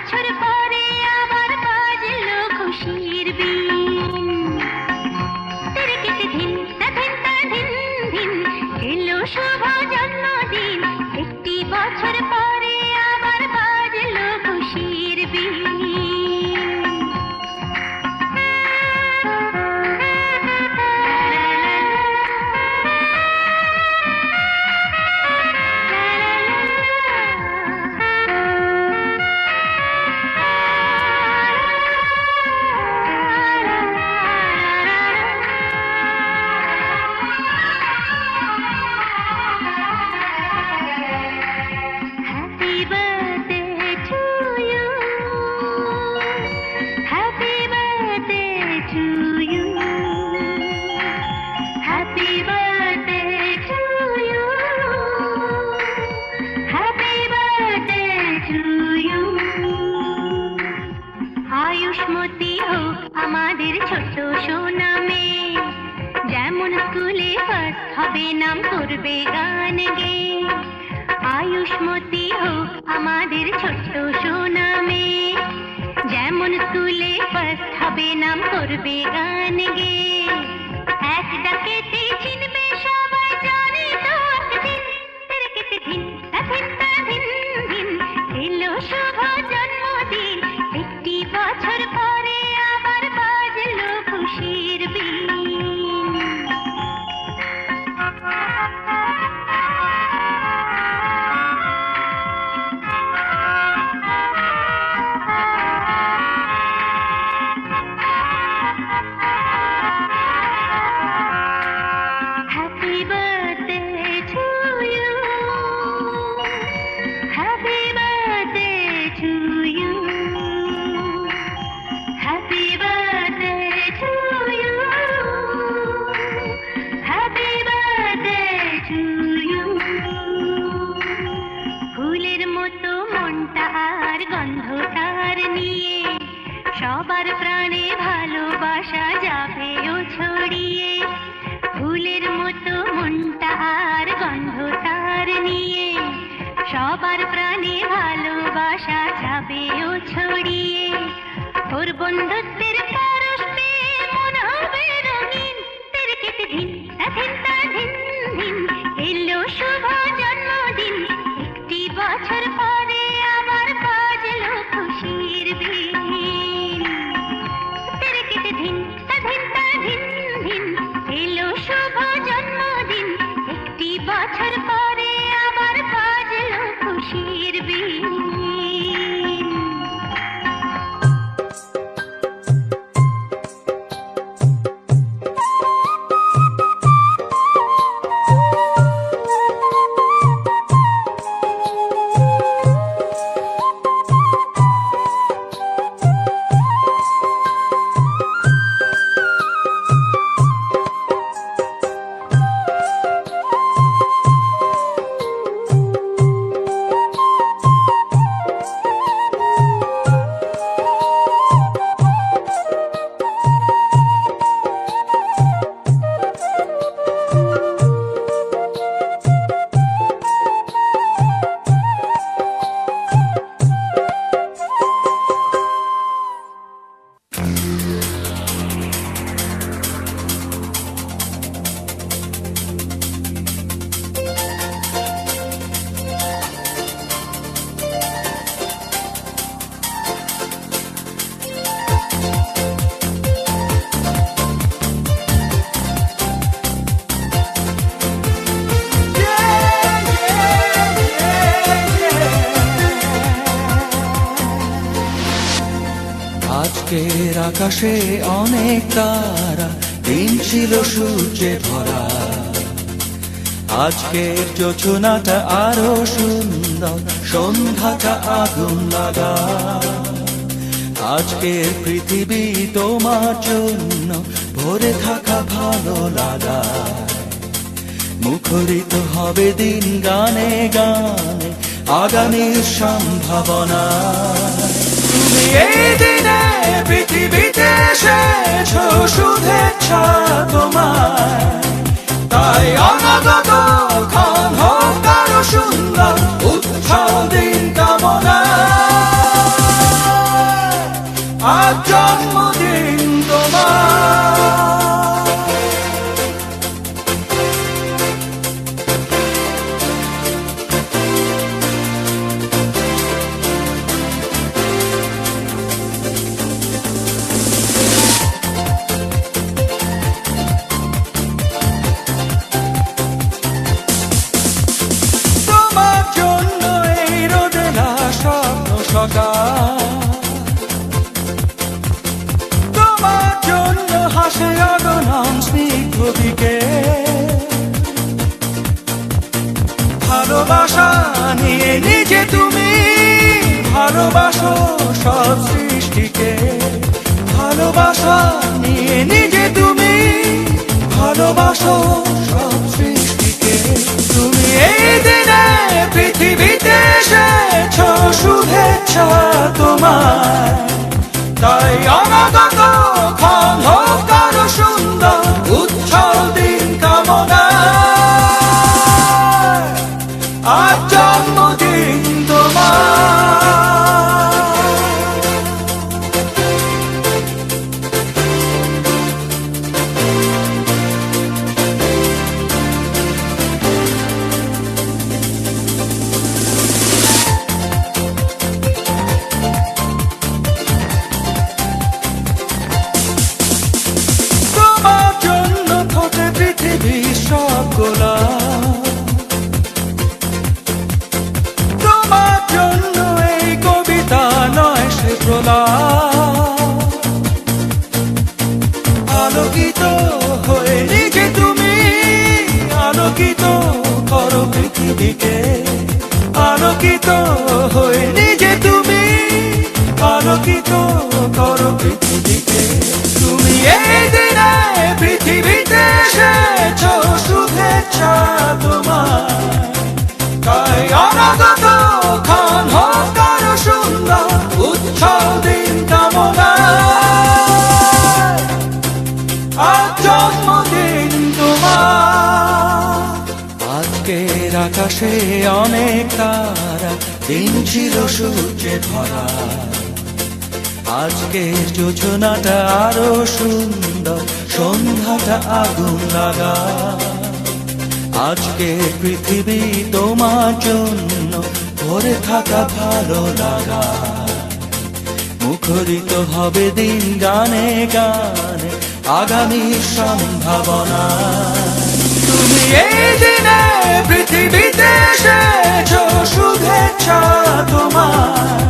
বছর পরে আবার বাজলো খুশির বিন। তিরিকিটি ধিন তা ধিন তা ধিন ধিন, এলো শুভ জন্মদিন। একটি বছর পরে আবার বাজলো খুশির বিন। Happy birthday to you. Happy birthday to you. Happy birthday to you. Happy birthday to you. Ayushmati হোক আমাদের ছোট সোনা মেয়ে, যেমন স্কুলে ফার্স্ট হবে নাম করবে গান গেয়ে। আয়ুষ্মতী হোক আমাদের ছোট্ট সোনা মেয়ে, যেমন স্কুলে ফার্স্ট হবে নাম করবে গান গেয়ে। এক ডাকেতে চিনবে সবাই, জানি তো একদিন। তিরিকিটি ধিন তা ধিন তা ধিন ধিন, এলো শুভ জন্মদিন। একটি বছর পরে আবার বাজলো খুশির বিন। Happy birthday to you. Happy birthday to you. Happy birthday to you. Happy birthday to you. ফুলের মতো মনটা আর গন্ধটার নিয়ে, সবার প্রাণে ভালোবাসা যাবেও ছড়িয়ে। ফুলের মতো মনটা আর গন্ধটার নিয়ে, সবার প্রাণে ভালোবাসা যাবেও ছড়িয়ে। ওর বন্ধুত্বের পরশ পেয়ে মন হবে রঙিন। তিরিকিটি ধিন তা ধিন তা ধিন ধিন, এলো শুভ জন্মদিন। একটি বছর পরে আবার বাজলো খুশির বিন। তিরিকিটি ধিন তা ধিন তা ধিন ধিন, এলো শুভ জন্মদিন। একটি বছর পরে আবার বাজলো খুশির বিন। আজকের আকাশে অনেক তারা, দিন ছিল সূর্যে ভরা। আজকের যোজনাটা আরো সুন্দর, সন্ধ্যাটা আগুন লাগা। আজকের পৃথিবী তোমার জন্য ভরে থাকা ভালো লাগা। মুখরিত হবে দিন গানে গানে, আগামীর সম্ভাবনা। তুমি এই দিনে পৃথিবীতে এসেছো, শুভেচ্ছা তোমার। তাই অনাগত ক্ষণ হোক আরো সুন্দর, উৎসব দিন কামনা। সকাল, তোমার জন্য হাসে অগণন স্নিগ্ধ বিকেল। ভালোবাসা নিয়ে নিজে তুমি ভালোবাসো সব সৃষ্টিকে, ভালোবাসা নিয়ে নিজে তুমি ভালোবাসো সব সৃষ্টিকে। তুমি এই দিনে পৃথিবীতে এসেছ, শুভেচ্ছা তোমার। তাই অনাগত ক্ষণ হোক আরো সুন্দর, উজ্জ্বল দিন কামনা। আজ জন্মদিন তোমার। তোমার জন্য ফোটে পৃথিবীর সব গোলাপ, তোমার জন্য এই কবিতা নয় সে প্রলাপ। আলোকিত হয়ে নিজে তুমি আলোকিত করো পৃথিবীকে, আলোকিত হয়ে নিজে তুমি আলোকিত করো পৃথিবীকে। তুমি এই দিনে পৃথিবীতে এসেছ, শুভেচ্ছা তোমার। তাই অনাগত ক্ষণ হোক আরো সুন্দর, উজ্জ্বল দিন কামনা। আজ জন্মদিন তোমার। আজকের আকাশে অনেক তারা, দিন ছিল সূর্যে ভরা। আজকের যোজনাটা আরো সুন্দর, সন্ধ্যাটা আগুন লাগা। আজকে পৃথিবী তোমার জন্য ভরে থাকা ভালো লাগা। মুখরিত হবে দিন গানে গানে, আগামী সম্ভাবনা। তুমি এই দিনে পৃথিবীতে এসেছ, শুভেচ্ছা তোমার।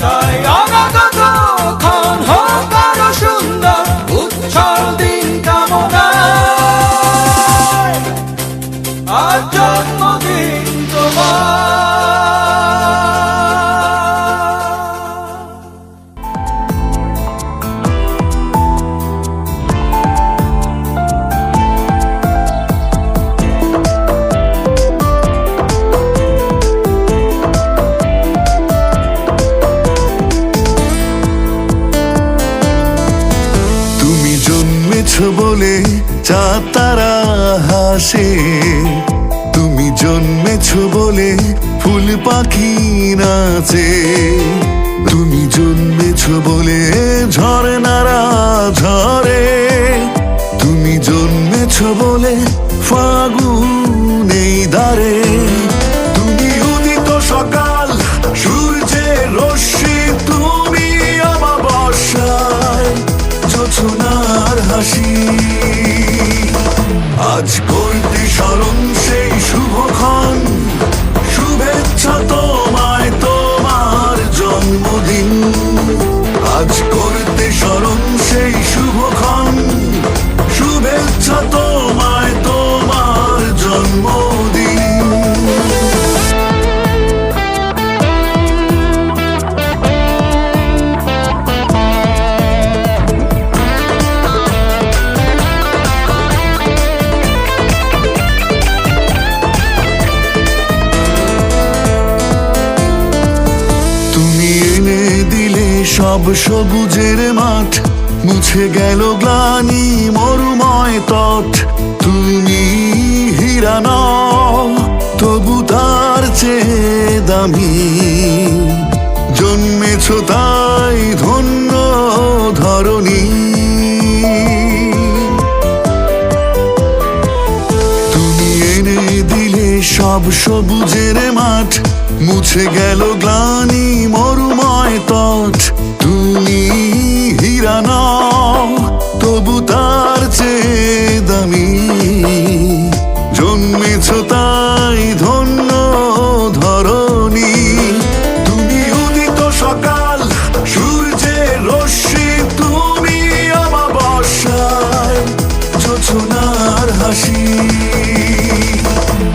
তাই অনাগত ক্ষণ হোক আরো সুন্দর, উজ্জ্বল দিন কামনা। আজ জন্মদিন তোমার। তুমি জন্মেছ বলে চাঁদ তারা হাসে, তুমি জন্মেছ বলে ফুল পাখি নাচে। তুমি জন্মেছ বলে ঝরনারা ঝরে, তুমি জন্মেছ বলে ফাগুন এই দ্বারে। তুমি উদিত সকাল, সূর্যের রশ্মি, তুমি অমাবস্যায় জোছনার হাসি। আজ করতে স্মরণ সেই শুভক্ষণ, শুভেচ্ছা তোমায় তোমার জন্মদিন। আজ করতে স্মরণ সেই শুভক্ষণ, শুভেচ্ছা তোমায় তোমার জন্মদিন। সব সবুজের মাঠ, মুছে গেল গ্লানি মরুময় তট। তুমি হীরা নও, তবু তার চেয়ে দামি। জন্মেছ তাই ধন্য ধরণী। তুমি এনে দিলে সব সবুজের মাঠ, মুছে গেল গ্লানি মরুময় তট। তুমি হীরা নও,